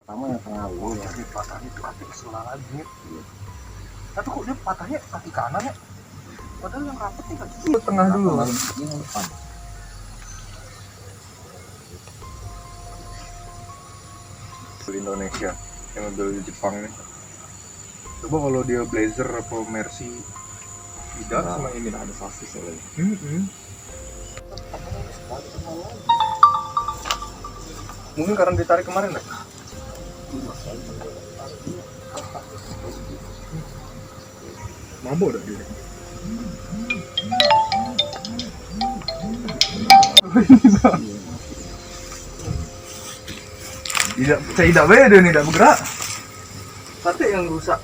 Pertama yang tengah dulu ya, Ini patahnya tuh kaki sebelah lagi. Tapi kok dia patahnya kaki kanan ya? Padahal yang rapet nih kaki kiri. Tengah dulu. ini yang depan. Mobil Indonesia yang mobil Jepang ini. Coba kalau dia Blazer atau Mercy tidak sama ini. Ada sasis ya lagi. Mungkin karena ditarik kemarin ya? Mabok dah dia. Tidak beda nih, tidak bergerak. Sate yang rusak.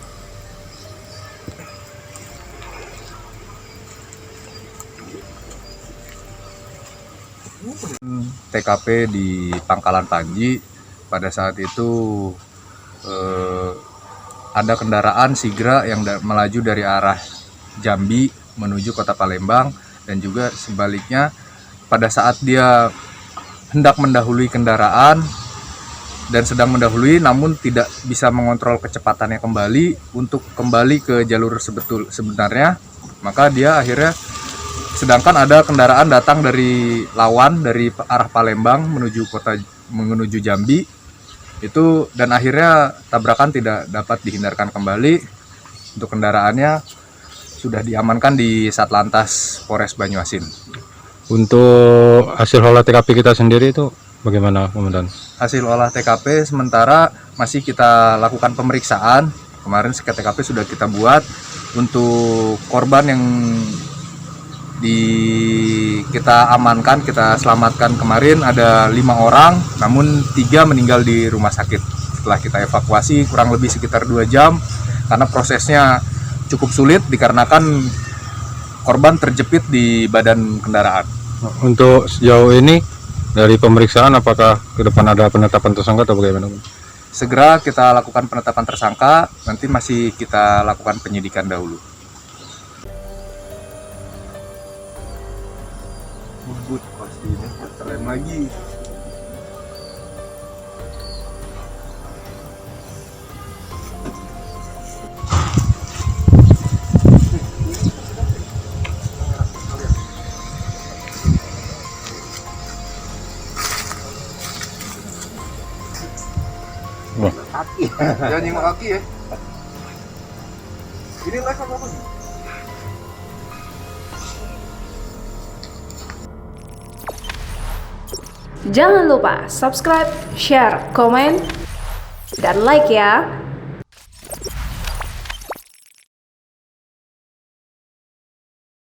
TKP di Pangkalan Panji. Pada saat itu ada kendaraan Sigra yang melaju dari arah Jambi menuju kota Palembang, dan juga sebaliknya pada saat dia hendak mendahului kendaraan dan sedang mendahului namun tidak bisa mengontrol kecepatannya kembali untuk kembali ke jalur sebenarnya, maka dia akhirnya, sedangkan ada kendaraan datang dari lawan dari arah Palembang menuju Jambi itu, dan akhirnya tabrakan tidak dapat dihindarkan kembali. Untuk kendaraannya sudah diamankan di Satlantas Polres Banyuasin. Untuk hasil olah TKP kita sendiri itu bagaimana, Komandan? Hasil olah TKP sementara masih kita lakukan pemeriksaan. Kemarin TKP sudah kita buat. Untuk korban yang kita amankan, kita selamatkan kemarin ada 5 orang, namun 3 meninggal di rumah sakit. Setelah kita evakuasi kurang lebih sekitar 2 jam karena prosesnya cukup sulit dikarenakan korban terjepit di badan kendaraan. Untuk sejauh ini dari pemeriksaan apakah ke depan ada penetapan tersangka atau bagaimana? Segera kita lakukan penetapan tersangka, nanti masih kita lakukan penyidikan dahulu. Bubut pasti ini terlem lagi. Kaki. Jangan nyimak kaki ya. Ini live apa apa? Jangan lupa subscribe, share, komen, dan like ya.